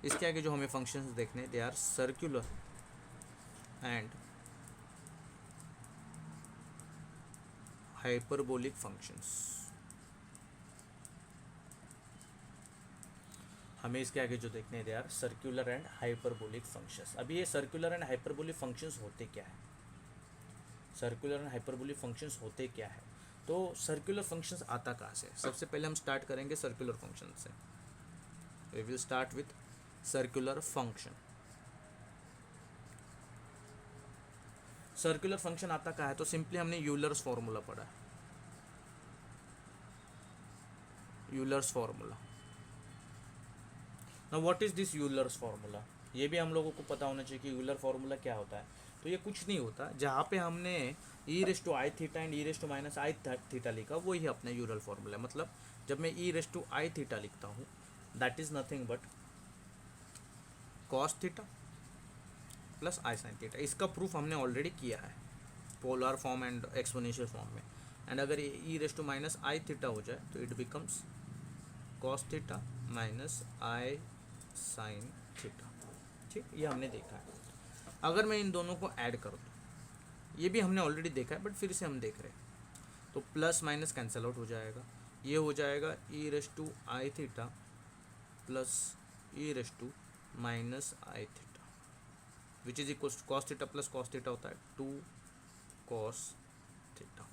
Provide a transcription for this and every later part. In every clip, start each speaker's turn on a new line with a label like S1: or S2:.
S1: इसके आगे जो हमें फंक्शंस देखने, they are circular and hyperbolic functions. हमें इसके आगे जो देखने, they are circular and hyperbolic functions. अभी ये सर्कुलर एंड हाइपरबोलिक फंक्शंस होते क्या है, सर्कुलर एंड हाइपरबोलिक फंक्शंस होते क्या है? तो सर्कुलर फंक्शंस आता कहाँ से? सबसे पहले हम स्टार्ट करेंगे सर्कुलर फंक्शन से। We will start with circular function. Circular function आता कहाँ है? तो सिंपली हमने यूलर्स फॉर्मूला पढ़ा है, Euler's formula. Now what is this Euler's formula? ये भी हम लोगों को पता होना चाहिए कि यूलर फॉर्मूला क्या होता है। तो ये कुछ नहीं होता, जहाँ पे हमने e raise to i theta and e raise to minus i theta लिखा, वही अपना यूलर फॉर्मूला है। मतलब जब मैं e raise to i theta लिखता हूँ, that is nothing but cos theta plus i sine theta. इसका प्रूफ हमने ऑलरेडी किया है polar form and exponential form में। एंड अगर ये e raise to minus i theta हो जाए तो it becomes cos theta minus i sine theta. ठीक, ये हमने देखा है। अगर मैं इन दोनों को ऐड कर दूँ, ये भी हमने ऑलरेडी देखा है बट फिर से हम देख रहे हैं, तो प्लस माइनस कैंसल आउट हो जाएगा। ये हो जाएगा e raise to i theta plus e raise to minus i theta, which is equal cos theta plus cos theta होता है 2 कॉस थीटा।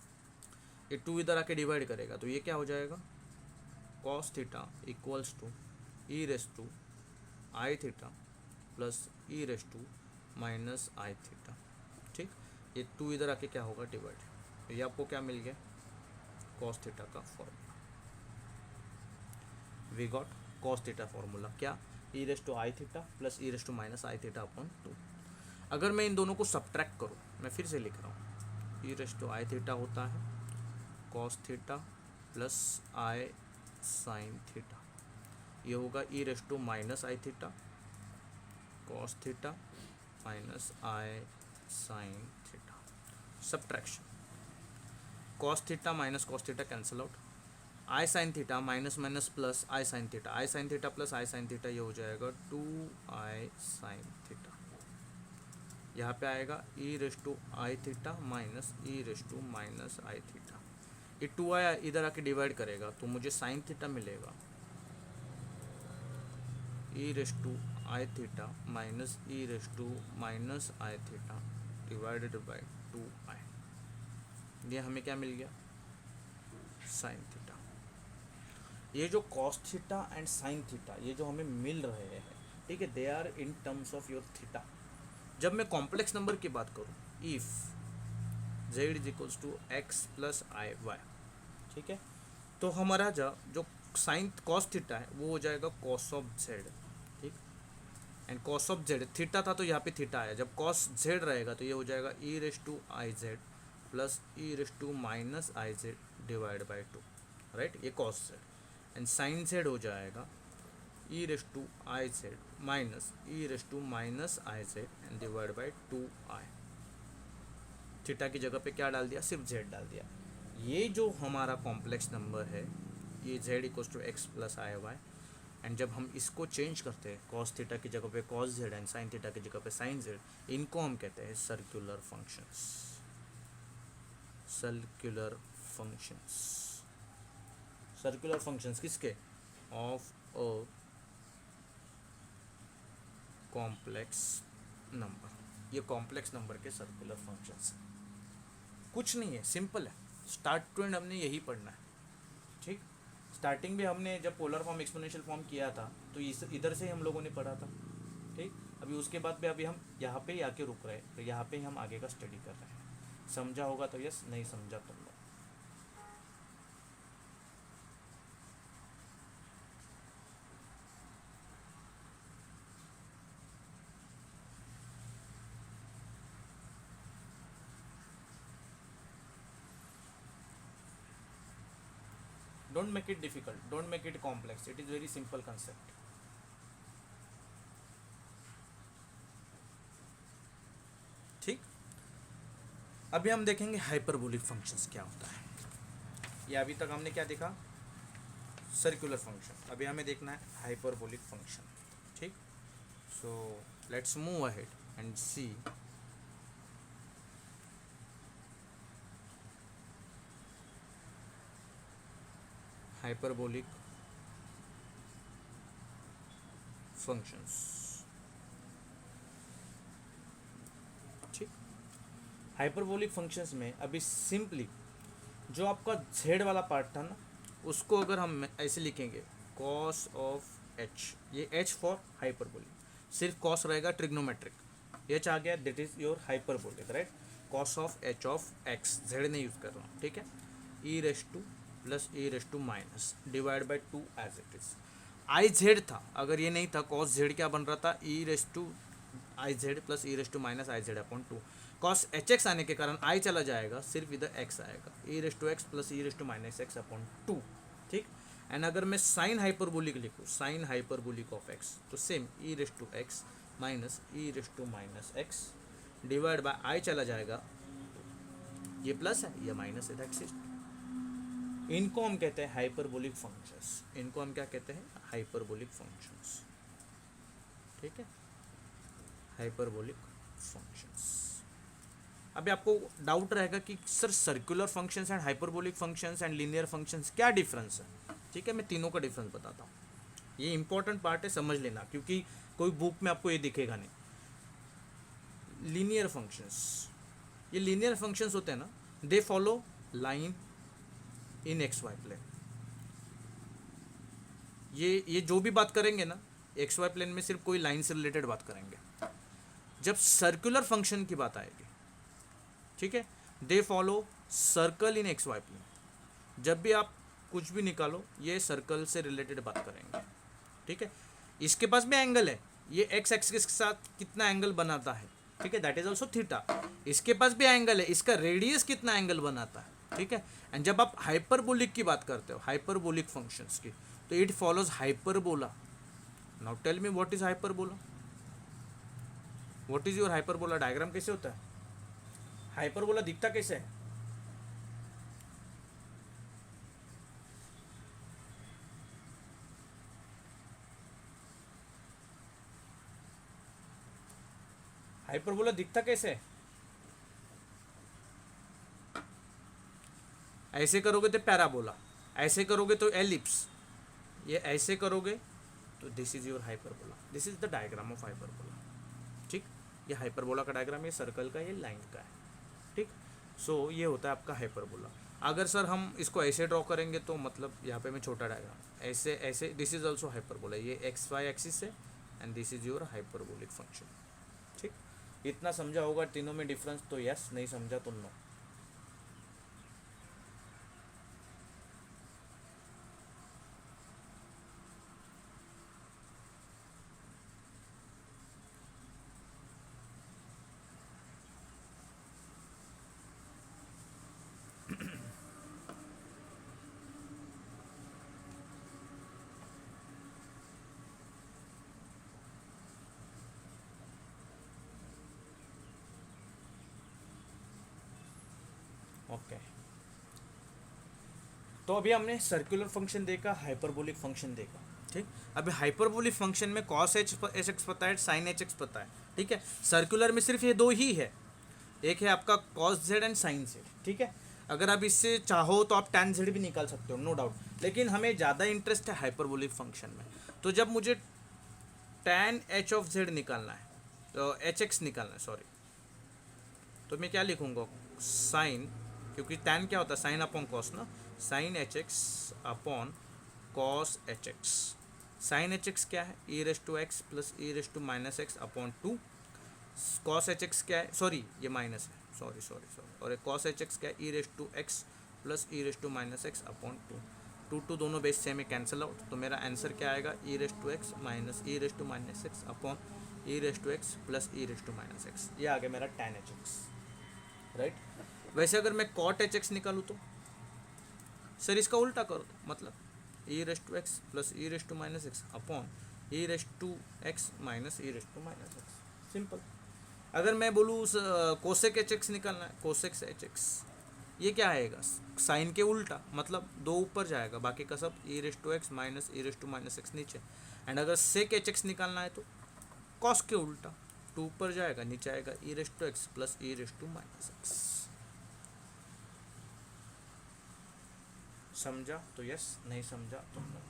S1: ये 2 इधर आके डिवाइड करेगा तो ये क्या हो जाएगा, cos theta equals to e raise to i theta plus e raise to minus i theta. ठीक, ये 2 इधर आके क्या होगा, डिवाइड। तो ये आपको क्या मिल गया, कॉस थीटा का formula. We got cos theta formula, क्या, e raise to i theta plus e raise to minus i theta upon 2। अगर मैं इन दोनों को सब्ट्रैक्ट करूँ, मैं फिर से लिख रहा हूँ, e raise to i theta होता है cos theta plus i sine theta. ये होगा e raise to minus i theta cos theta minus i sine theta. Subtraction, cos theta minus cos theta cancel out, i sine theta minus minus plus i sine theta, i sine theta plus i sine theta, ये हो जाएगा 2 आई sine theta. यहाँ पे आएगा e raise to i theta minus e raise to minus i theta. ये 2 आई इधर आके divide करेगा तो मुझे साइन थीटा मिलेगा e raise to i theta minus e raise to minus i theta divided by 2 i. ये हमें क्या मिल गया, साइन थीटा। ये जो cos theta and sine theta, ये जो हमें मिल रहे हैं, ठीक है, they are in terms of your theta. जब मैं कॉम्प्लेक्स नंबर की बात करूँ, if z is equals to x plus i y, ठीक है, तो हमारा जो साइन कॉस थीटा है वो हो जाएगा कॉस ऑफ जेड। ठीक, and cos of Z theta था तो यहाँ पे थीटा आया, जब कॉस जेड रहेगा तो ये हो जाएगा e raise to i z plus e raise to minus i z divide by 2, right, ये cos z. And sine z हो जाएगा e raise to i z minus e raise to minus i z and divide by 2 i. Theta की जगह पे क्या डाल दिया, सिर्फ जेड डाल दिया। ये जो हमारा कॉम्प्लेक्स नंबर है, ये z equals to x plus i y, and जब हम इसको चेंज करते हैं, कॉस थीटा की जगह पे cos z and sine theta की जगह पे साइन जेड, इनको हम कहते हैं circular functions. Circular functions, circular functions किसके, ऑफ अ कॉम्प्लेक्स नंबर। ये कॉम्प्लेक्स नंबर के सर्कुलर फंक्शंस हैं। कुछ नहीं है, सिंपल है, स्टार्ट टू एंड हमने यही पढ़ना है। ठीक, स्टार्टिंग में हमने जब पोलर फॉर्म एक्सपोनेंशियल फॉर्म किया था तो इधर से ही हम लोगों ने पढ़ा था। ठीक, अभी उसके बाद पे अभी हम यहाँ पे ही आके रुक रहे हैं, तो यहाँ पे ही हम आगे का स्टडी कर रहे हैं। समझा होगा तो यस, नहीं समझा तो no. Don't make it difficult, don't make it complex, it is very simple concept. ठीक, अभी हम देखेंगे हाइपरबोलिक फंक्शंस क्या होता है। ये अभी तक हमने क्या देखा, सर्कुलर फंक्शन, अभी हमें देखना है हाइपरबोलिक फंक्शन। ठीक, So let's move ahead and see hyperbolic functions. ठीक, हाइपरबोलिक फंक्शंस में अभी सिंपली जो आपका z वाला पार्ट था ना, उसको अगर हम ऐसे लिखेंगे cos ऑफ h, ये h फॉर हाइपरबोलिक, सिर्फ cos रहेगा ट्रिग्नोमेट्रिक, h आ गया, that is your hyperbolic, right. cos of h of x, z नहीं यूज कर रहा हूँ, ठीक है. e raise to plus e raise to minus divide by 2 as it is. I z था, अगर ये नहीं था cos z क्या बन रहा था, e raise to i z plus e raise to minus i z upon 2. cos h x आने के कारण आई चला जाएगा, सिर्फ इधर x आएगा, e raise to x plus e raise to minus x upon 2. ठीक. एंड अगर मैं साइन हाइपरबोलिक लिखूँ, साइन हाइपरबोलिक ऑफ x, तो same e raise to x minus e raise to minus x divide by i चला जाएगा, ये plus है ये माइनस है, दैट्स इट. इनको हम कहते हैं हाइपरबोलिक फंक्शंस, इनको हम क्या कहते हैं, हाइपरबोलिक फंक्शंस. ठीक है, हाइपरबोलिक फंक्शंस. अभी आपको डाउट रहेगा कि sir circular functions and hyperbolic functions and linear functions क्या डिफरेंस है. ठीक है, मैं तीनों का डिफरेंस बताता हूँ. ये इंपॉर्टेंट पार्ट है, समझ लेना, क्योंकि कोई बुक में आपको ये दिखेगा नहीं. लीनियर फंक्शंस, ये लीनियर फंक्शंस होते हैं ना, they follow line in x y plane. ये जो भी बात करेंगे ना एक्स वाई प्लेन में, सिर्फ कोई लाइन से रिलेटेड बात करेंगे. जब सर्कुलर फंक्शन की बात आएगी, ठीक है, they follow circle in x y plane. जब भी आप कुछ भी निकालो, ये सर्कल से रिलेटेड बात करेंगे. ठीक है, इसके पास भी एंगल है, ये एक्स एक्सिस के साथ कितना एंगल बनाता है, ठीक है, दैट इज ऑल्सो थीटा. इसके पास भी एंगल है, इसका रेडियस कितना एंगल बनाता है. ठीक है, एंड जब आप हाइपरबोलिक की बात करते हो, हाइपरबोलिक फंक्शंस की, तो it follows hyperbola. Now tell me what is hyperbola, what is your hyperbola diagram कैसे होता है, हाइपरबोला दिखता कैसे है. हाइपरबोला दिखता कैसे है, ऐसे करोगे तो पैराबोला, ऐसे करोगे तो एलिप्स, ये ऐसे करोगे तो this is your hyperbola. This is the diagram of hyperbola. ठीक, ये हाइपरबोला का डायग्राम, ये सर्कल का, ये लाइन का है. ठीक, सो ये होता है आपका हाइपरबोला. अगर सर हम इसको ऐसे ड्रॉ करेंगे तो मतलब यहाँ पे मैं छोटा डायग्राम, ऐसे ऐसे, दिस इज ऑल्सो हाइपरबोला, ये एक्स वाई एक्सिस है and this is your hyperbolic function. ठीक, इतना समझा होगा तीनों में डिफरेंस, तो यस, नहीं समझा तो नो. ओके, तो अभी हमने सर्कुलर फंक्शन देखा, हाइपरबोलिक फंक्शन देखा. ठीक, अभी हाइपरबोलिक फंक्शन में cos एच एक्स पता है, साइन एच एक्स पता है. ठीक है, सर्कुलर में सिर्फ ये दो ही है, एक है आपका cos z and sine z. ठीक है, अगर आप इससे चाहो तो आप tan z भी निकाल सकते हो, नो डाउट, लेकिन हमें ज़्यादा इंटरेस्ट है हाइपरबोलिक फंक्शन में. तो जब मुझे tan h ऑफ z निकालना है, तो एच एक्स निकालना है, सॉरी, तो मैं क्या लिखूँगा, साइन, क्योंकि tan क्या होता है, साइन अपॉन कॉस ना, sine h x upon cos h x. Sine h x क्या है, e raise to x plus e raise to minus x upon 2. Cos h x क्या है, सॉरी ये माइनस है, सॉरी सॉरी सॉरी, और cos h x क्या है, e raise to x plus e raise to minus x upon 2. 2 दोनों base same में cancel out, तो मेरा आंसर क्या आएगा, e raise to x minus e raise to minus x upon e raise to x plus e raise to minus x. ये आ गया मेरा tan एच एक्स, राइट. वैसे अगर मैं cot एच एक्स निकालूँ तो सर इसका उल्टा करो, मतलब e raise to x plus e raise to minus x upon e raise to x minus e raise to minus x, simple. अगर मैं बोलूँ कोसेक एच एक्स निकालना है, कोसेक्स एच एक्स, ये क्या आएगा, साइन के उल्टा, मतलब दो ऊपर जाएगा, बाकी का सब e raise to x minus e raise to minus x नीचे. एंड अगर सेक एच एक्स निकालना है तो कॉस के उल्टा, टू ऊपर जाएगा, नीचे आएगा e raise to x plus e raise to minus x. समझा तो यस, नहीं समझा तो नो।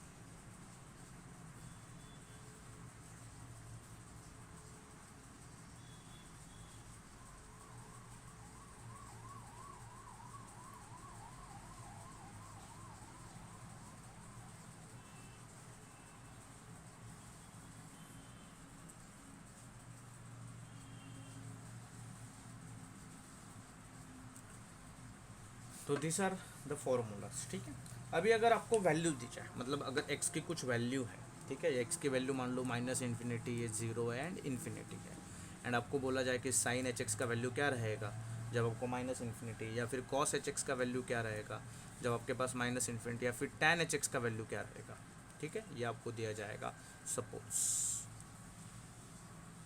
S1: तो दिस आर द फॉर्मूलाज, ठीक है। अभी अगर आपको वैल्यू दी जाए, मतलब अगर x की कुछ वैल्यू है, ठीक है, x की वैल्यू मान लो माइनस इन्फिनिटी, ये जीरो है एंड इन्फिनिटी है, एंड आपको बोला जाए कि साइन एच एक्स का वैल्यू क्या रहेगा जब आपको माइनस इन्फिनिटी, या फिर कॉस एच एक्स का वैल्यू क्या रहेगा जब आपके पास माइनस इन्फिनिटी, या फिर टैन एच एक्स का वैल्यू क्या रहेगा, ठीक है, ये आपको दिया जाएगा। सपोज,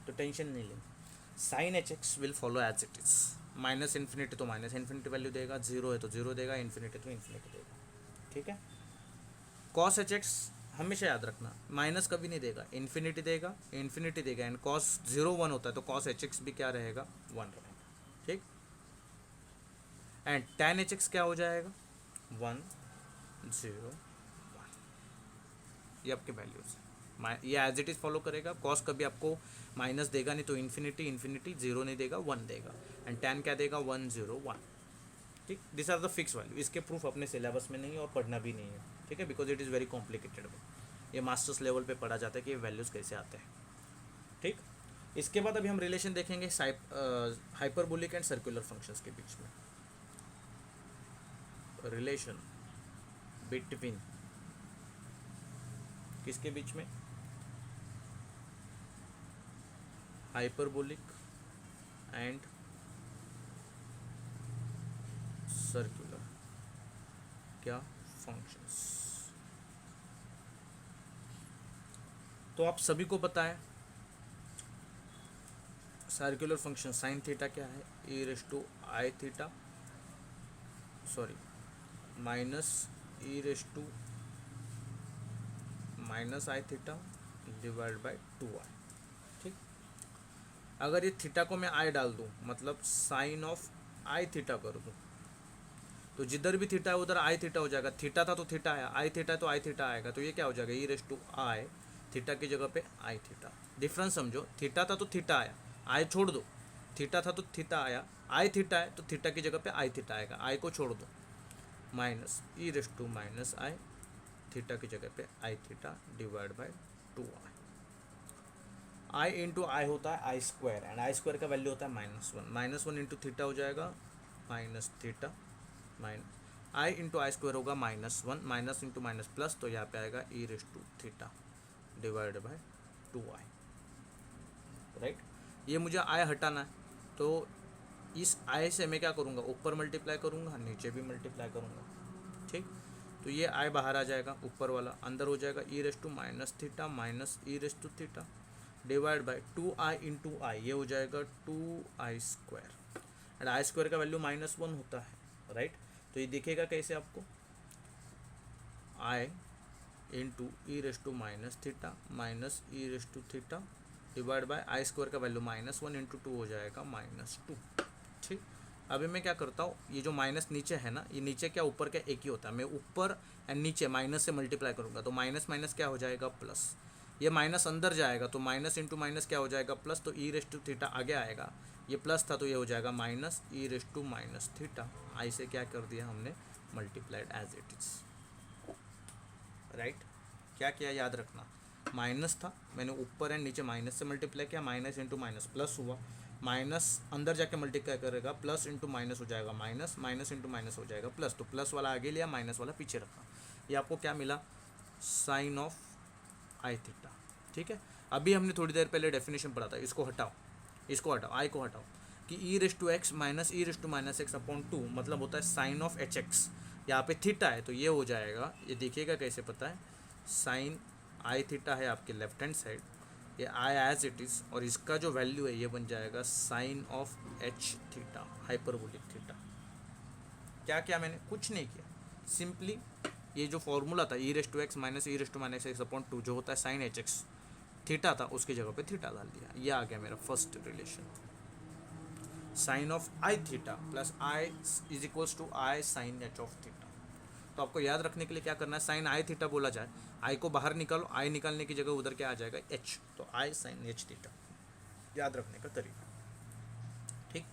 S1: तो टेंशन नहीं लें, sine h x will follow as it is, minus infinity तो माइनस इन्फिनिटी वैल्यू देगा, जीरो है तो जीरो देगा, इन्फिनिटी तो इन्फिनिटी देगा, ठीक है। कॉस एच एक्स हमेशा याद रखना, माइनस कभी नहीं देगा, इन्फिनिटी देगा, इन्फिनिटी देगा, एंड कॉस जीरो वन होता है तो कॉस एच एक्स भी क्या रहेगा, वन रहेगा, ठीक। एंड टैन एच एक्स क्या हो जाएगा, वन जीरो वन, ये आपके वैल्यूज है। ये एज इट इज़ फॉलो करेगा, कॉस कभी आपको माइनस देगा नहीं तो इन्फिनिटी, इन्फिनिटी जीरो नहीं देगा, वन देगा, एंड टैन क्या देगा, वन जीरो वन, ठीक। This are the fix value. इसके प्रूफ अपने सिलेबस में नहीं है और पढ़ना भी नहीं है, ठीक है, because it is very complicated. ये मास्टर्स लेवल पे पढ़ा जाता है कि ये वैल्यूज़ कैसे आते हैं, ठीक। इसके बाद अभी हम रिलेशन देखेंगे हाइपरबोलिक एंड सर्कुलर फंक्शंस के बीच में, रिलेशन बिटवीन किसके बीच में, हाइपरबोलिक एंड सर्कुलर क्या फंक्शंस। तो आप सभी को पता है सर्कुलर फंक्शन साइन थीटा क्या है, e raise to i theta, sorry minus e raise to minus i theta divide by two i, ठीक। अगर ये थीटा को मैं आई डाल दूँ, मतलब साइन ऑफ आई थीटा कर दूँ, तो जिधर भी थीटा है उधर आई थीटा हो जाएगा। थीटा था तो थीटा आया, आई थीटा है तो आई थीटा आएगा, तो ये क्या हो जाएगा, e raise to i, theta की जगह पे आई थीटा। डिफरेंस समझो, थीटा था तो थीटा आया, आई छोड़ दो, थीटा था तो थीटा आया, आई थीटा है तो थीटा की जगह पे आई थीटा आएगा, आई को छोड़ दो, minus e raise to minus i, theta की जगह पे i theta divide by two i. I into i होता है i square, and i square का वैल्यू होता है minus one, minus one into theta हो जाएगा minus theta, minus i into i square होगा minus one, minus into minus plus, तो यहाँ पे आएगा e raise to theta divide by two i, right. ये मुझे आई हटाना है, तो इस आई से मैं क्या करूँगा, ऊपर मल्टीप्लाई करूँगा, नीचे भी मल्टीप्लाई करूँगा, ठीक। तो ये आई बाहर आ जाएगा, ऊपर वाला अंदर हो जाएगा, e raise to minus theta minus e raise to theta divide by two i into i, ये हो जाएगा two i square, and i square का वैल्यू माइनस वन होता है, राइट। तो ये दिखेगा कैसे आपको, i into e raise to minus theta minus e raise to theta divide by i square का value minus one into two हो जाएगा माइनस टू, ठीक। अभी मैं क्या करता हूँ, ये जो माइनस नीचे है ना, ये नीचे क्या ऊपर क्या एक ही होता है, मैं ऊपर एंड नीचे माइनस से मल्टीप्लाई करूँगा तो माइनस माइनस क्या हो जाएगा प्लस, ये माइनस अंदर जाएगा तो माइनस इंटू माइनस क्या हो जाएगा प्लस, तो ई रेस टू थीटा आगे आएगा, ये प्लस था तो ये हो जाएगा minus e raise to minus theta, i से क्या कर दिया हमने multiplied as it is, right. क्या किया याद रखना, माइनस था मैंने ऊपर एंड नीचे माइनस से मल्टीप्लाई किया, माइनस इंटू माइनस प्लस हुआ, माइनस अंदर जाके मल्टीप्लाई करेगा, प्लस इंटू माइनस हो जाएगा माइनस, माइनस इंटू माइनस हो जाएगा प्लस, तो प्लस वाला आगे लिया माइनस वाला पीछे रखा, ये आपको क्या मिला, साइन ऑफ आई थीटा, ठीक है। अभी हमने थोड़ी देर पहले डेफिनेशन पढ़ा था, इसको हटाओ, इसको हटाओ, आई को हटाओ, कि e raise to x minus e raise to minus x upon two, मतलब होता है साइन ऑफ एच एक्स, यहाँ पे थीटा है तो ये हो जाएगा, ये देखिएगा कैसे पता है, साइन आई थीटा है आपके लेफ्ट हैंड साइड, ये आई एज इट इज़, और इसका जो वैल्यू है ये बन जाएगा sine of h theta hyperbolic theta. क्या किया मैंने, कुछ नहीं किया, सिंपली ये जो फॉर्मूला था e raise to x minus e raise to minus x upon two, जो होता है साइन एच एक्स, थीटा था उसकी जगह पे थीटा डाल दिया, ये आ गया मेरा first relation. Sine of i theta plus i is equals to i sine h of theta. तो आपको याद रखने के लिए क्या करना है, साइन आई थीटा बोला जाए, आई को बाहर निकालो, आई निकालने की जगह उधर क्या आ जाएगा एच, तो आई साइन एच थीटा, याद रखने का तरीका। ठीक,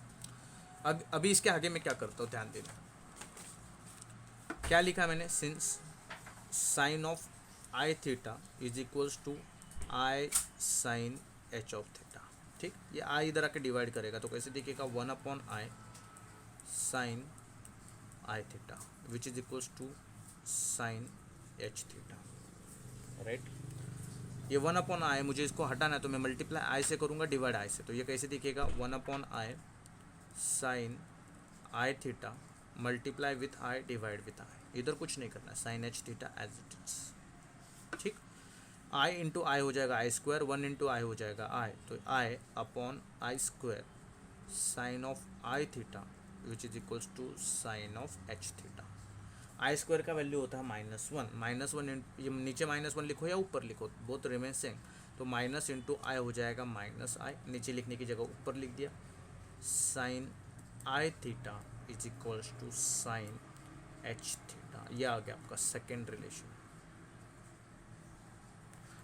S1: अभी इसके आगे मैं क्या करता हूँ, ध्यान देना क्या लिखा मैंने, since sine of i theta is equals to i sine h of theta. ठीक, ये आई इधर आके डिवाइड करेगा तो कैसे दिखेगा, 1 i sine i theta which is equals to sine h theta, right. ये 1/i, मुझे इसको हटाना है तो मैं मल्टीप्लाई आई से करूँगा डिवाइड आई से, तो ये कैसे दिखेगा 1/i sine i theta multiply with i divide with i, इधर कुछ नहीं करना है, sine h theta as it is. ठीक, आई इंटू आई हो जाएगा आई स्क्वायर, 1 इंटू आई हो जाएगा आई, तो i upon i square sine of i theta which is equals to sine of h theta. I square का value होता है -1, ये नीचे -1 लिखो या ऊपर लिखो, बोथ रिमेन सेम, तो माइनस इंटू आई हो जाएगा माइनस आई, नीचे लिखने की जगह ऊपर लिख दिया, sine i theta is equals to sine h theta, यह आ गया आपका सेकेंड रिलेशन।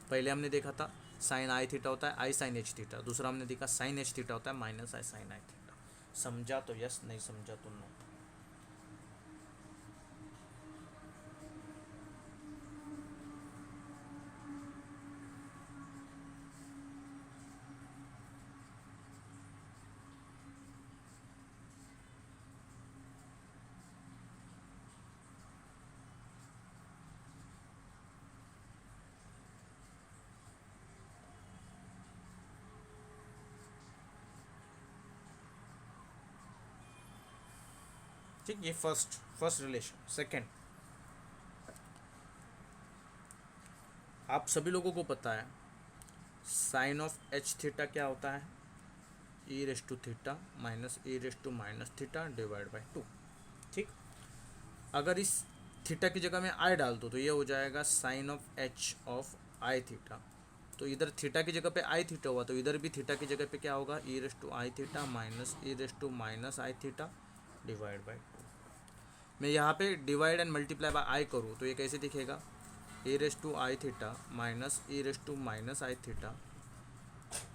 S1: पहले हमने देखा था साइन आई थीटा होता है आई साइन एच थीटा, दूसरा हमने देखा साइन एच थीटा होता है minus i sine i theta. समझा तो यस, नहीं समझा तो नो। ठीक, ये फर्स्ट रिलेशन। सेकंड, आप सभी लोगों को पता है साइन ऑफ एच थीटा क्या होता है, e raise to theta minus e raise to minus theta divide by 2। ठीक, अगर इस थीटा की जगह में आई डाल दो तो ये हो जाएगा sine of h of i theta, तो इधर थीटा की जगह पे आई थीटा हुआ तो इधर भी थीटा की जगह पे क्या होगा, e raise to i theta minus e raise to minus i theta divide by 2। मैं यहाँ पे divide and multiply by i करूँ तो ये कैसे दिखेगा, e raise to i theta minus e raise to minus i theta,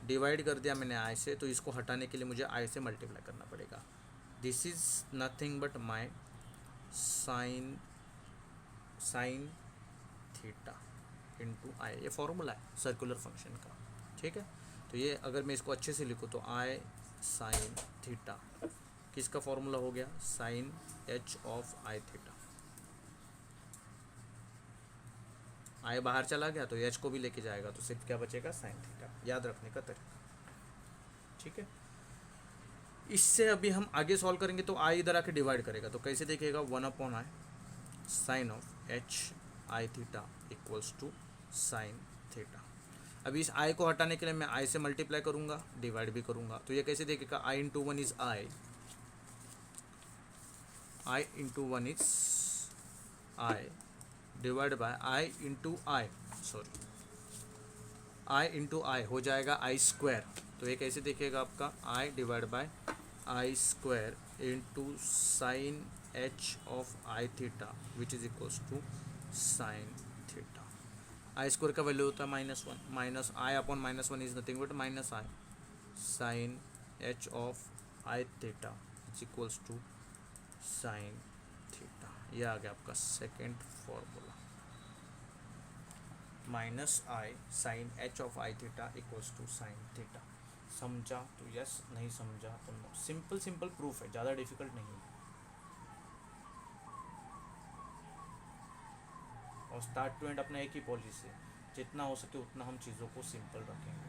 S1: divide कर दिया मैंने आई से, तो इसको हटाने के लिए मुझे आई से मल्टीप्लाई करना पड़ेगा। This is nothing but my sine theta into i, ये फॉर्मूला है सर्कुलर फंक्शन का। ठीक है, तो ये अगर मैं इसको अच्छे से लिखूँ तो आई साइन थीटा किसका फॉर्मूला हो गया, sine h of i theta. I बाहर चला गया तो एच को भी लेके जाएगा तो सिर्फ क्या बचेगा, साइन थीटा, याद रखने का तरीका। ठीक है, इससे अभी हम आगे सॉल्व करेंगे तो आई इधर आके डिवाइड करेगा तो कैसे देखेगा, 1/i sine of h i theta equals to sine theta. अभी इस आई को हटाने के लिए मैं आई से मल्टीप्लाई करूंगा, डिवाइड भी करूंगा, तो ये कैसे देखेगा, i into 1 is i into 1 is i divide by i into i, sorry i into i हो जाएगा आई स्क्वायर, तो ये कैसे दिखेगा आपका, i divide by i square into sine h of i theta which is equals to sine theta. I square का value होता है -1, minus i upon -1 is nothing but minus i sine h of i theta is equals to sine theta. यह आ गया आपका second formula, minus i sine h of i theta equals to sine theta. समझा तो yes, नहीं समझा तो no. Simple proof है, ज़्यादा डिफिकल्ट नहीं है। और स्टार्ट टू एंड अपना एक ही पॉलिसी है, जितना हो सके उतना हम चीज़ों को सिंपल रखेंगे।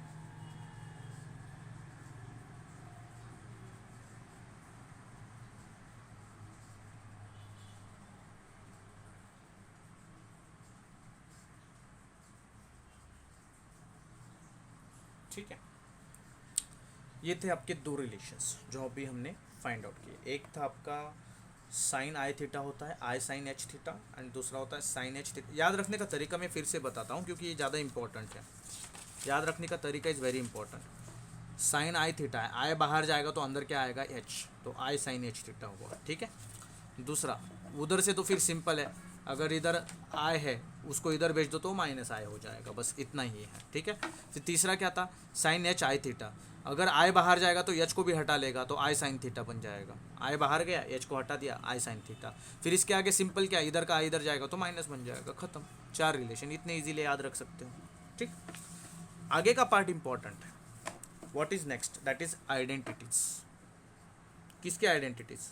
S1: ठीक है, ये थे आपके दो रिलेशंस जो अभी हमने फाइंड आउट किए। एक था आपका साइन आई थीटा होता है आई साइन एच थीटा, एंड दूसरा होता है साइन एच थीटा। याद रखने का तरीका मैं फिर से बताता हूँ क्योंकि ये ज़्यादा इंपॉर्टेंट है। याद रखने का तरीका is very important. Sine i theta है, आई बाहर जाएगा तो अंदर क्या आएगा, एच, तो आई साइन एच थीटा हुआ, ठीक है। दूसरा उधर से तो फिर सिंपल है, अगर इधर आई है उसको इधर भेज दो तो माइनस आई हो जाएगा, बस इतना ही है, ठीक है। फिर तीसरा क्या था, साइन एच आई थीटा, अगर आई बाहर जाएगा तो एच को भी हटा लेगा तो आई साइन थीटा बन जाएगा, आई बाहर गया एच को हटा दिया आई साइन थीटा। फिर इसके आगे सिंपल क्या, इधर का आई इधर जाएगा तो माइनस बन जाएगा, खत्म। 4 रिलेशन इतने इजीली याद रख सकते हो, ठीक। आगे का पार्ट इंपॉर्टेंट है, what is next, that is identities. किसके identities,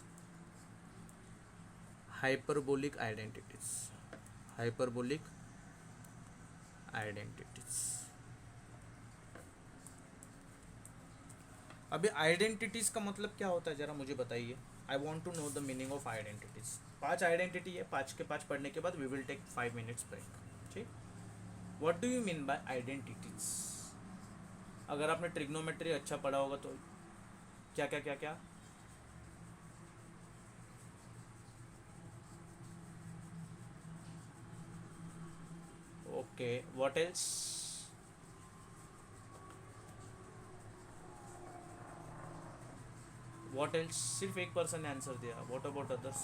S1: hyperbolic identities, hyperbolic identities. अभी आइडेंटिटीज का मतलब क्या होता है जरा मुझे बताइए, I want to know the meaning of identities. 5 identity है, 5 के 5 पढ़ने के बाद we will take 5 minutes break, ठीक। What do you mean by identities. अगर आपने ट्रिग्नोमेट्री अच्छा पढ़ा होगा तो क्या क्या क्या क्या, okay, what else, what else, सिर्फ एक पर्सन ने आंसर दिया, what about others.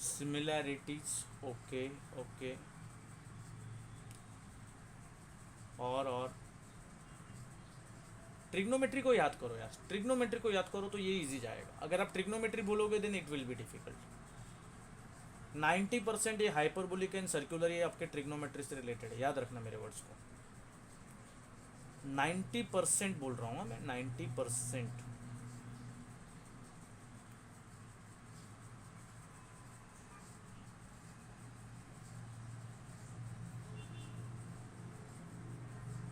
S1: Similarities, okay okay, और ट्रिग्नोमेट्री को याद करो यार, ट्रिग्नोमेट्री को याद करो तो ये इजी जाएगा। अगर आप ट्रिग्नोमेट्री बोलोगे then it will be difficult. 90% ये हाइपरबोलिक एंड सर्कुलर ये आपके ट्रिग्नोमेट्री से रिलेटेड है, याद रखना मेरे वर्ड्स को। 90% बोल रहा हूँ मैं, 90%।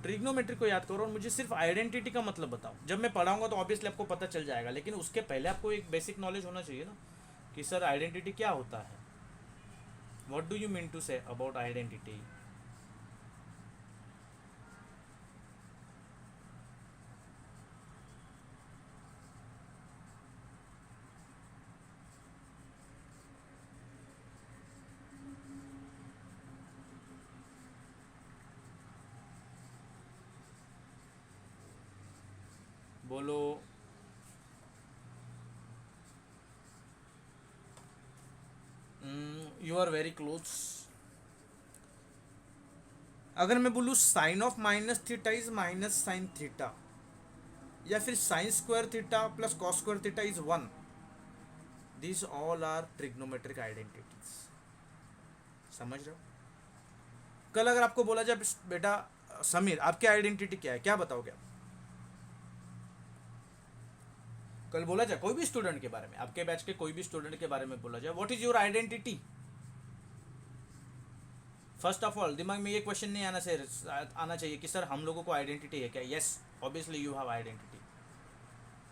S1: ट्रिग्नोमेट्री को याद करो और मुझे सिर्फ आइडेंटिटी का मतलब बताओ। जब मैं पढ़ाऊंगा तो ऑब्वियसली आपको पता चल जाएगा, लेकिन उसके पहले आपको एक बेसिक नॉलेज होना चाहिए ना कि सर आइडेंटिटी क्या होता है। What do you mean to say about identity. बोलो। You are very close. अगर मैं बोलूँ sine of minus theta is minus sine theta, या फिर sine square theta plus cos square theta is 1, this all are trigonometric identities. समझ रहे हो। कल अगर आपको बोला जाए बेटा समीर आपकी आइडेंटिटी क्या है, क्या बताओगे आप। कल बोला जाए कोई भी स्टूडेंट के बारे में, आपके बैच के कोई भी स्टूडेंट के बारे में बोला जाए what is your identity. First of all दिमाग में ये क्वेश्चन नहीं आना चाहिए कि सर हम लोगों को आइडेंटिटी है क्या। Yes obviously you have identity,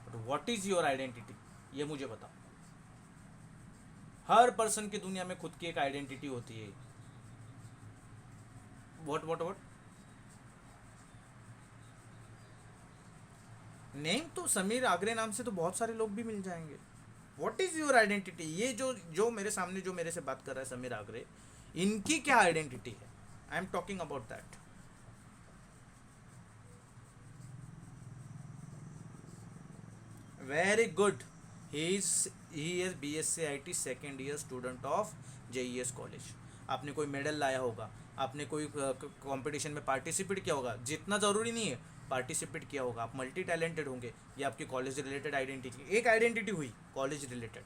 S1: but what is your identity ये मुझे बताओ। हर पर्सन की दुनिया में खुद की एक आइडेंटिटी होती है। व्हाट व्हाट व्हाट नेम तो समीर आगरे नाम से तो बहुत सारे लोग भी मिल जाएंगे। व्हाट इज योर आइडेंटिटी, ये जो मेरे सामने जो मेरे से बात कर रहा है समीर आगरे, इनकी क्या आइडेंटिटी है। I am talking about that. Very good, he is BSc IT second year student of JES college. आपने कोई मेडल लाया होगा, आपने कोई कंपटीशन में पार्टिसिपेट किया होगा, जितना ज़रूरी नहीं है पार्टिसिपेट किया होगा, आप मल्टी टैलेंटेड होंगे, ये आपकी कॉलेज रिलेटेड आइडेंटिटी। एक आइडेंटिटी हुई कॉलेज रिलेटेड।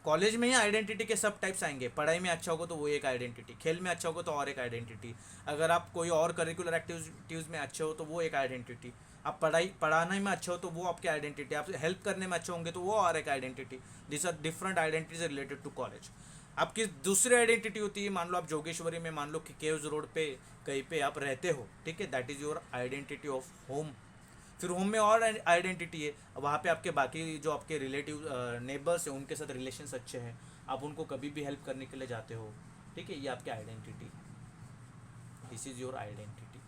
S1: कॉलेज में ही आइडेंटिटी के सब टाइप्स आएंगे। पढ़ाई में अच्छा होगा तो वो एक आइडेंटिटी, खेल में अच्छा होगा तो और एक आइडेंटिटी, अगर आप कोई और करिकुलर एक्टिविटीज़ में अच्छे हो तो वो एक आइडेंटिटी, आप पढ़ाने में अच्छे हो तो वो आपकी आइडेंटिटी, आप हेल्प करने में अच्छे होंगे तो वो और एक identity. This are different identities related to college. आपकी दूसरी आइडेंटिटी होती है, मान लो आप जोगेश्वरी में, मान लो कि केव्स रोड पे कहीं पे आप रहते हो, ठीक है, that is your identity of home. फिर होम में और आइडेंटिटी है, वहाँ पे आपके बाकी जो आपके रिलेटिव नेबर्स हैं उनके साथ रिलेशंस अच्छे हैं, आप उनको कभी भी हेल्प करने के लिए जाते हो, ठीक है, ये आपकी आइडेंटिटी है, this is your identity.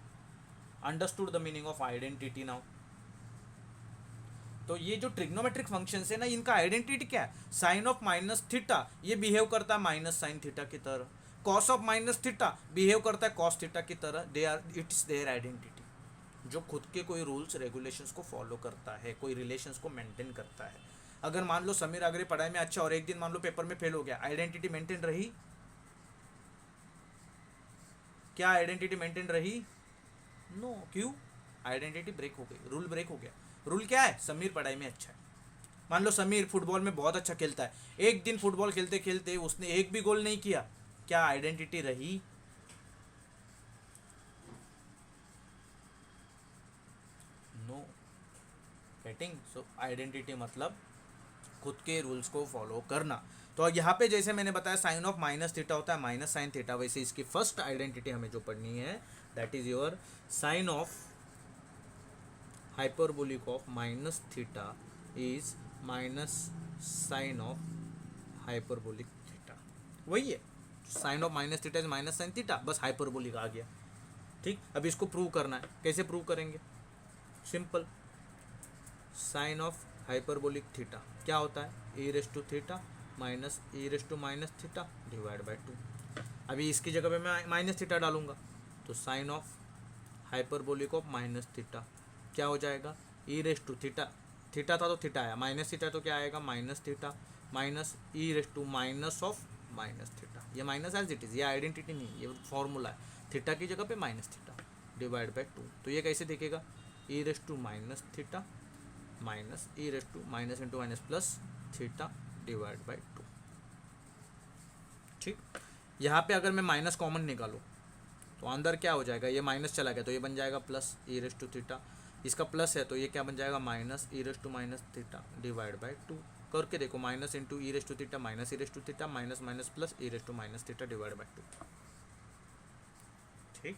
S1: Understood the meaning of identity now. तो ये जो ट्रिग्नोमेट्रिक फंक्शंस है ना, इनका आइडेंटिटी क्या है, साइन ऑफ माइनस थीटा ये बिहेव करता है माइनस साइन थीटा की तरह, cos of minus theta behave करता है कॉस थीटा की तरह, they are its their identity, जो खुद के कोई रूल्स रेगुलेशंस को फॉलो करता है, कोई रिलेशंस को मेंटेन करता है। अगर मान लो समीर अगर पढ़ाई में अच्छा और एक दिन मान लो पेपर में फेल हो गया, आइडेंटिटी मेंटेन रही क्या, आइडेंटिटी मेंटेन रही, नो, क्यों, आइडेंटिटी ब्रेक हो गई, रूल ब्रेक हो गया। रूल क्या है, समीर पढ़ाई में अच्छा है, मान लो समीर फुटबॉल में बहुत अच्छा खेलता है, एक दिन फुटबॉल खेलते खेलते उसने एक भी गोल नहीं किया, क्या आइडेंटिटी रही, नो, गेटिंग, सो आइडेंटिटी मतलब खुद के रूल्स को फॉलो करना। तो यहाँ पे जैसे मैंने बताया साइन ऑफ माइनस थीटा होता है माइनस साइन थीटा, वैसे इसकी फर्स्ट आइडेंटिटी हमें जो पढ़नी है that is your sine of hyperbolic of minus theta is minus sine of hyperbolic theta, वही है, sine of minus theta is minus sine theta, बस हाइपरबोलिक आ गया, ठीक। अब इसको प्रूव करना है, कैसे प्रूव करेंगे, simple, sine of hyperbolic theta क्या होता है, e raise to theta minus e raise to minus theta divide by 2। अभी इसकी जगह पे मैं माइनस थीटा डालूंगा, तो sine of hyperbolic of minus theta क्या हो जाएगा, e raise to theta, theta था तो थीटा आया, माइनस थीटा तो क्या आएगा minus theta minus e raise to minus of minus theta, ये माइनस एज इट इज़, ये आइडेंटिटी नहीं, ये फॉर्मूला है, थीटा की जगह पे माइनस थीटा डिवाइड बाय 2। तो ये कैसे दिखेगा, e raise to minus theta minus e raise to minus into minus plus theta divide by 2, ठीक। यहाँ पे अगर मैं माइनस कॉमन निकालूँ तो अंदर क्या हो जाएगा, ये माइनस चला गया तो ये बन जाएगा plus e raise to theta, इसका प्लस है तो ये क्या बन जाएगा minus e raise to minus theta divide by 2। करके देखो, minus into e raise to theta minus e raise to theta minus minus plus e raise to minus theta divide by 2, ठीक।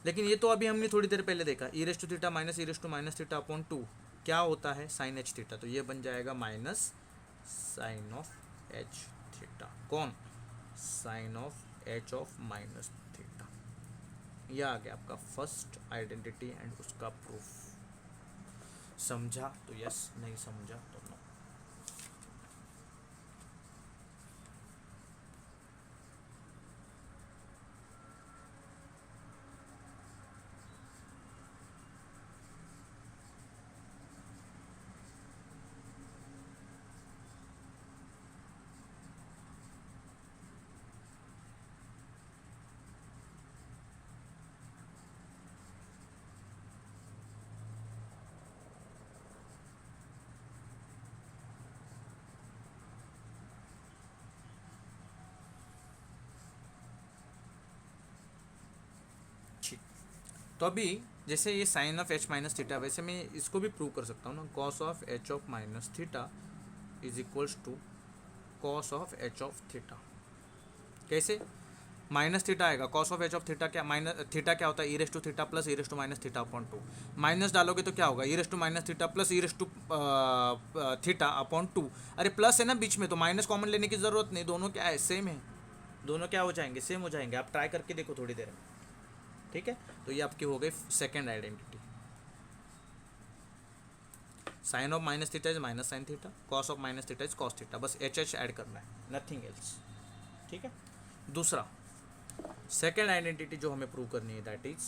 S1: लेकिन ये तो अभी हमने थोड़ी देर पहले देखा, e raise to theta minus theta upon 2 क्या होता है साइन एच थीटा, तो ये बन जाएगा minus sine of h theta, कौन, sine of h of minus theta. यह आ गया आपका फर्स्ट आइडेंटिटी एंड उसका प्रूफ। समझा तो यस, नहीं समझा तो नो। तो अभी जैसे ये sine of h minus theta, वैसे मैं इसको भी प्रूव कर सकता हूँ ना, cos of h of minus theta is equals to cos of h of theta. कैसे, माइनस थीटा आएगा, cos of h of theta क्या, माइनस थीटा क्या होता है, e raise to theta plus e raise to minus theta upon 2, minus डालोगे तो क्या होगा, e raise to minus theta plus e raise to theta upon 2। अरे प्लस है ना बीच में, तो माइनस कॉमन लेने की ज़रूरत नहीं, दोनों क्या है, सेम है, दोनों क्या हो जाएंगे, सेम हो जाएंगे। आप ट्राई करके देखो थोड़ी देर में, ठीक है। तो ये आपकी हो गई second identity, sine of minus theta is minus sine theta, cos of minus theta is cos theta, बस एच एच ऐड करना है, नथिंग एल्स, ठीक है। दूसरा सेकेंड आइडेंटिटी जो हमें प्रूव करनी है that is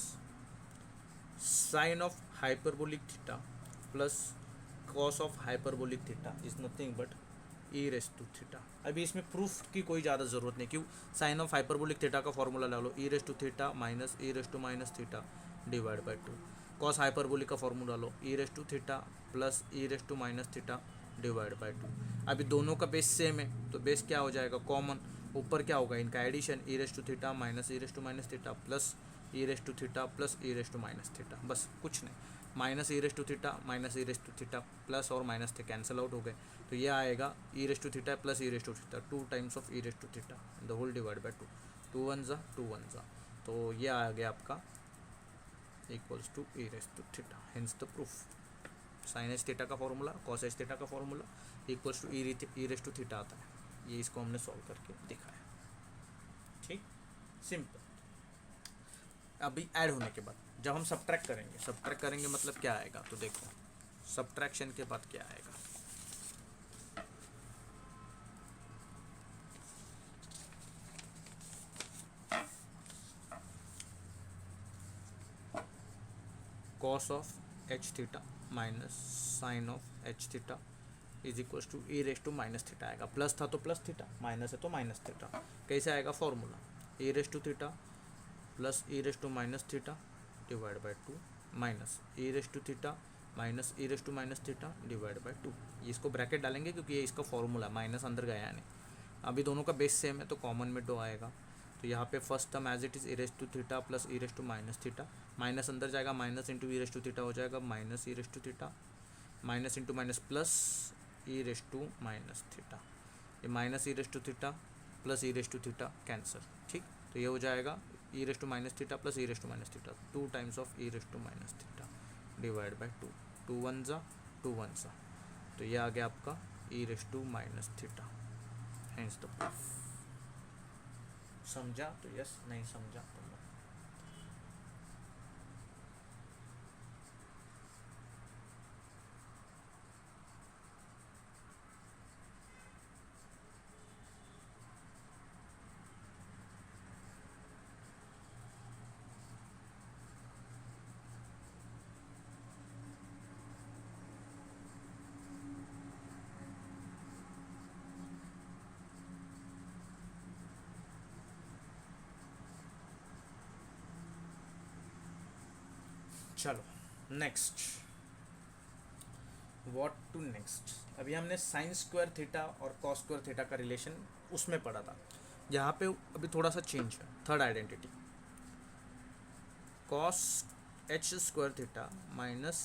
S1: sine of hyperbolic theta plus cos of hyperbolic theta is nothing but e raise to theta. अभी इसमें प्रूफ की कोई ज़्यादा ज़रूरत नहीं, क्यों, साइन ऑफ हाइपरबोलिक थीटा का फॉर्मूला ला लो, e raise to theta minus e raise to minus theta divide by 2, cos hyperbolic का फॉर्मूला लो, e raise to theta plus e raise to minus theta divide by 2। अभी दोनों का base same है तो बेस क्या हो जाएगा कॉमन, ऊपर क्या होगा इनका addition, e raise to theta minus e raise to minus theta plus e raise to theta plus e raise to minus theta, बस कुछ नहीं, minus e raise to theta minus e raise to theta plus और minus थे cancel out हो गए, तो ये आएगा e raise to theta plus e raise to theta 2 times of e raise to theta the whole divide by 2, 2 1 जा 2 1 जा, तो ये आ गया आपका equals to e raise to theta, hence the proof. Sine h theta का formula, cos h theta का formula equals to e raise to theta आता है। ये इसको हमने सॉल्व करके दिखाया। ठीक, सिंपल। अभी ऐड होने के बाद जब हम सब्ट्रैक्ट करेंगे मतलब क्या आएगा, तो देखो सब्ट्रैक्शन के बाद क्या आएगा। Cos of h theta minus sine of h theta is equals to e raise to minus theta आएगा। प्लस था तो प्लस थीटा, माइनस है तो माइनस थीटा। कैसे आएगा formula, e raise to theta plus e raise to minus theta divide by 2 minus e raise to theta minus e raise to minus theta divide by 2। इसको bracket डालेंगे क्योंकि ये इसका formula, minus अंदर गया नहीं। अभी दोनों का बेस सेम है तो कॉमन में दो आएगा। तो यहाँ पे first term as it is e raise to theta plus e raise to minus theta, minus अंदर जाएगा, minus into e raise to theta हो जाएगा minus e raise to theta, minus into minus plus e raise to minus theta. ये minus e raise to theta plus e raise to theta cancel. ठीक, तो ये हो जाएगा e raise to minus theta plus e raise to minus theta, 2 times of e raise to minus theta divide by 2, 2 1 जा 2 1 जा, तो ये आ गया आपका e raise to minus theta, hence the proof. समझा तो यस, नहीं समझा तो नो। चलो नेक्स्ट, व्हाट टू नेक्स्ट। अभी हमने साइन स्क्वायर थीटा और कॉस स्क्वायर थीटा का रिलेशन उसमें पढ़ा था। यहाँ पे अभी थोड़ा सा चेंज है, third identity, cos h square theta minus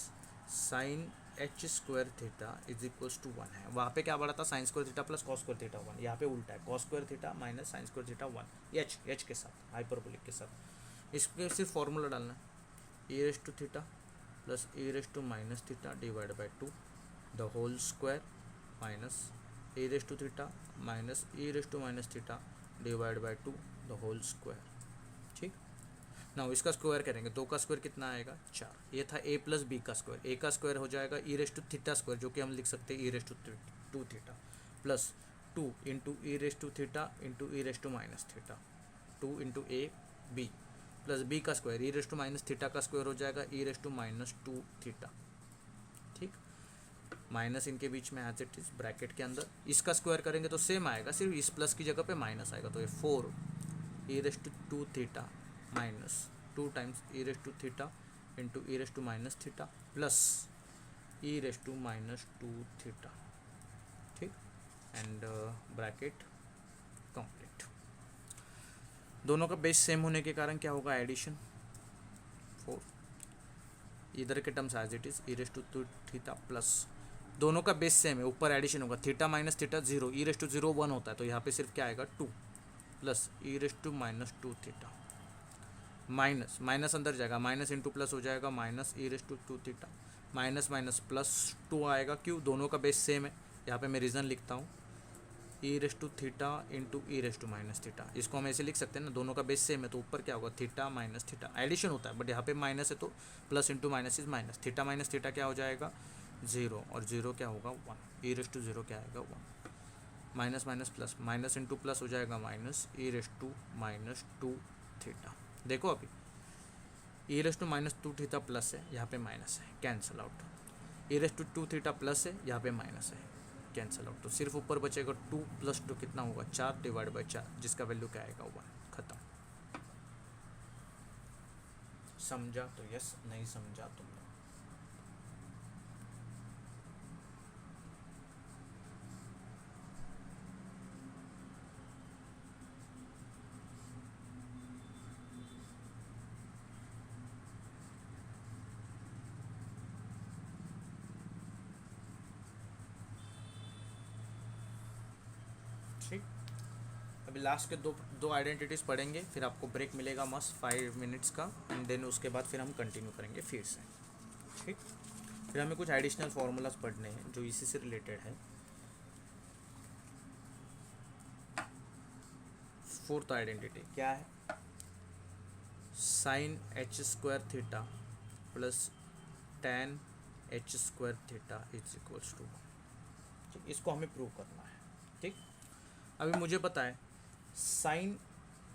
S1: sine h square theta is equals to 1 है। वहाँ पे क्या पढ़ा था, sine square theta plus cos square theta 1। यहाँ पे उल्टा है, cos square theta minus sine square theta 1, h के साथ, हाइपरबोलिक के साथ। इसके सिर्फ फॉर्मूला डालना है, e raise to theta plus e raise to minus theta divide by 2 the whole square minus e raise to theta minus e raise to minus theta divide by 2 the whole square. ठीक, ना इसका square करेंगे, 2 का square कितना आएगा 4। ये था a plus b का स्क्वायर, ए का स्क्वायर हो जाएगा e raise to theta square, जो कि हम लिख सकते हैं e raise to theta plus 2 into e raise to theta into e raise to minus theta, 2 into a b plus b का square e raise to minus theta का square हो जाएगा e raise to minus 2 theta. ठीक, minus इनके बीच में as it is bracket के अंदर, इसका स्क्वायर करेंगे तो सेम आएगा, सिर्फ इस प्लस की जगह पे माइनस आएगा। तो ये 4 e raise to 2 theta minus 2 times e raise to theta into e raise to minus theta plus e raise to minus 2 theta. ठीक, एंड ब्रैकेट कंप्लीट। दोनों का बेस सेम होने के कारण क्या होगा, एडिशन 4, इधर के terms as it is e raise to theta plus, दोनों का बेस सेम है, ऊपर एडिशन होगा, theta minus theta 0, e raise to 0 1 होता है, तो यहाँ पे सिर्फ क्या आएगा 2 plus e raise to minus 2 theta minus minus अंदर जाएगा, माइनस इंटू प्लस हो जाएगा minus e raise to 2 theta minus minus plus 2 आएगा। क्यों, दोनों का बेस सेम है। यहाँ पे मैं रीज़न लिखता हूँ, e raise to theta into e raise to minus theta, इसको हम ऐसे लिख सकते हैं ना, दोनों का बेस सेम है तो ऊपर क्या होगा थीटा माइनस थीटा, एडिशन होता है बट यहाँ पे माइनस है तो plus into minus is minus, theta minus theta क्या हो जाएगा 0 और 0 क्या होगा 1, ई रेस टू 0 क्या आएगा 1, minus minus plus, minus into plus हो जाएगा minus e raise to minus 2 theta. देखो अभी e raise to minus 2 theta plus है, यहाँ पे माइनस है, cancel out, e raise to 2 theta plus है, यहाँ पे माइनस है, कैंसिल आउट, तो सिर्फ ऊपर बचेगा 2 प्लस 2 कितना होगा 4 डिवाइड बाई 4, जिसका वैल्यू क्या आएगा 1, खत्म। समझा तो यस, नहीं समझा तो नो। ठीक, अभी लास्ट के दो आइडेंटिटीज़ पढ़ेंगे, फिर आपको ब्रेक मिलेगा मस्त 5 मिनट्स का, एंड देन उसके बाद फिर हम कंटिन्यू करेंगे फिर से, ठीक। फिर हमें कुछ एडिशनल फार्मूलाज पढ़ने हैं जो इसी से रिलेटेड है। फोर्थ आइडेंटिटी क्या है? Sine h square theta plus tan h square theta is equals to, ठीक। इसको हमें प्रूव करना है, ठीक। अभी मुझे पता है sine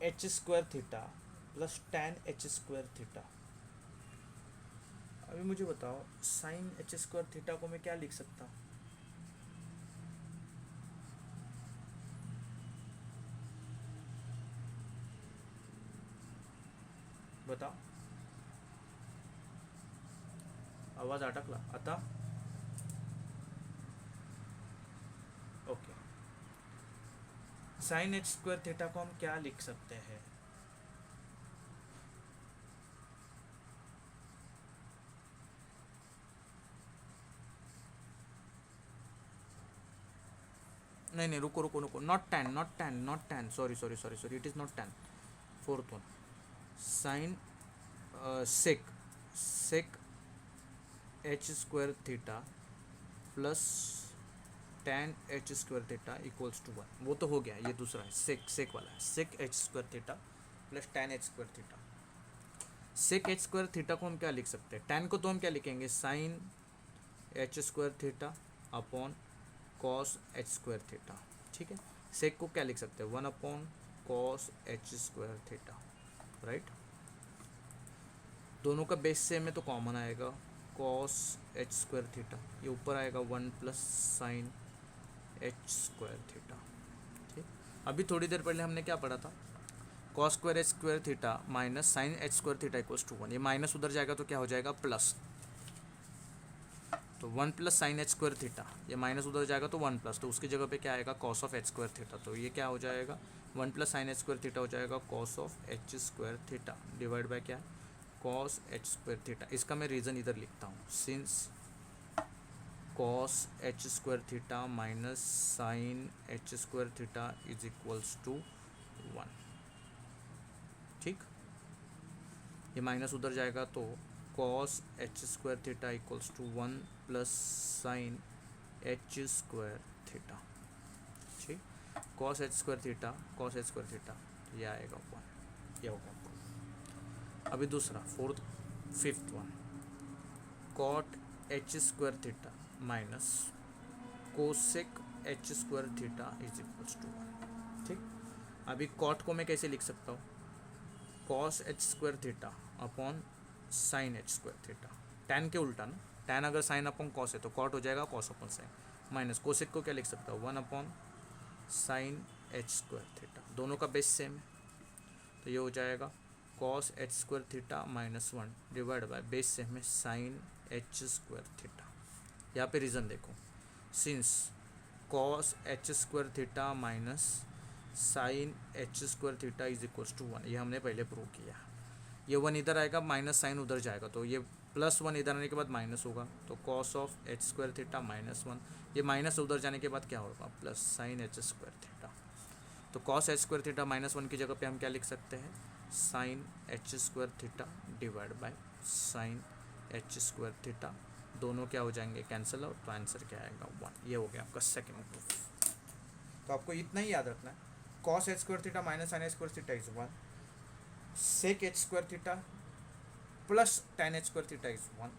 S1: h square theta plus tan h square theta. अभी मुझे बताओ साइन एच स्क्वायर थीटा को मैं क्या लिख सकता हूँ? बताओ, आवाज अटकला आता? Okay, sine h square theta को हम क्या लिख सकते हैं? नहीं, रुको, not tan, sorry, it is not tan. Fourth one, sine sec h square theta plus tan h square theta equals to 1। वो तो हो गया, ये दूसरा है सेक वाला है, sec h square theta plus tan h square theta. Sec h square theta को हम क्या लिख सकते हैं? टैन को तो हम क्या लिखेंगे? Sine h square theta upon cos h square theta, ठीक है। सेक को क्या लिख सकते हैं? 1 upon cos h square theta, right. दोनों का बेस सेम है तो कॉमन आएगा कॉस एच स्क्वायर थीटा, ये ऊपर आएगा 1 plus sine h square theta, ठीक। अभी थोड़ी देर पहले हमने क्या पढ़ा था? Cos square h square theta minus sine h square theta equals to 1। ये माइनस उधर जाएगा तो क्या हो जाएगा? प्लस। तो 1 plus sine h square theta, ये माइनस उधर जाएगा तो 1 प्लस, तो उसकी जगह पे क्या आएगा? Cos of h square theta. तो ये क्या हो जाएगा? 1 plus sine h square theta हो जाएगा cos of h square theta divide by क्या? Cos h square theta. इसका मैं रीज़न इधर लिखता हूँ, since cos h square theta minus sine h square theta is equals to 1, ठीक। ये माइनस उधर जाएगा तो cos h square theta equals to 1 plus sine h square theta, ठीक। कॉस एच स्क्वायर थीटा ये आएगा 1, ये होगा। अभी दूसरा fifth one, cot h square theta minus cosec h square theta is equals to 1, ठीक। अभी कॉट को मैं कैसे लिख सकता हूँ? Cos h square theta upon sine h square theta, tan के उल्टा ना। टैन अगर साइन अपॉन कॉस है तो कॉट हो जाएगा cos upon sine, minus cosec को क्या लिख सकता हूँ? 1 upon sine h square theta. दोनों का बेस सेम है तो ये हो जाएगा cos h square theta minus 1 divide by base same है साइन एच स्क्वायर थीटा। यहाँ पे रीज़न देखो, since cos h square theta minus sine h square theta is equals to 1, ये हमने पहले प्रूव किया। ये 1 इधर आएगा, माइनस साइन उधर जाएगा, तो ये प्लस 1 इधर आने के बाद माइनस होगा, तो cos of h square theta minus 1, ये माइनस उधर जाने के बाद क्या होगा? Plus sine h square theta. तो cos h square theta minus 1 की जगह पे हम क्या लिख सकते हैं? Sine h square theta divide by sine h square theta. दोनों क्या हो जाएंगे? कैंसिल आउट, तो आंसर क्या आएगा? 1। ये हो गया आपका सेकेंड प्रूफ। तो आपको इतना ही याद रखना है, cos h square theta minus sine h square theta is 1, sec h square theta plus tan h square theta is 1।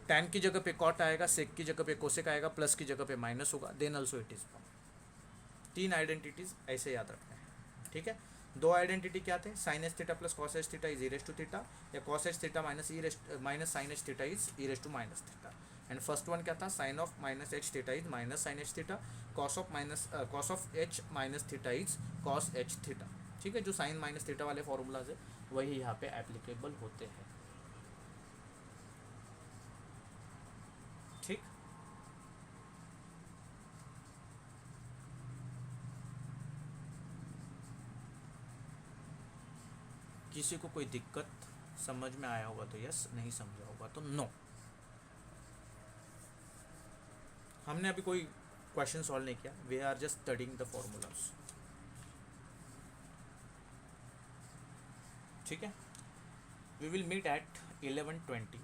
S1: Tan की जगह पे कॉट आएगा, सेक की जगह पे कोसेक आएगा, प्लस की जगह पे माइनस होगा, then also it is 1। 3 identities ऐसे याद रखना है, ठीक है। 2 आइडेंटिटी क्या थे? Sine h theta plus cos h theta is e raise to theta, या cos h theta minus sine h theta is e raise to minus theta. And first one क्या था? Sine of minus h theta is minus sine h theta, cos of h minus theta is cos h theta, ठीक है। जो sine minus theta वाले formulas है वही यहाँ पे एप्लीकेबल होते हैं, ठीक। किसी को कोई दिक्कत समझ में आया होगा तो यस, नहीं समझा होगा तो नो। हमने अभी कोई क्वेश्चन सॉल्व नहीं किया, we are just studying the formulas. ठीक है, वी विल मीट एट 11:20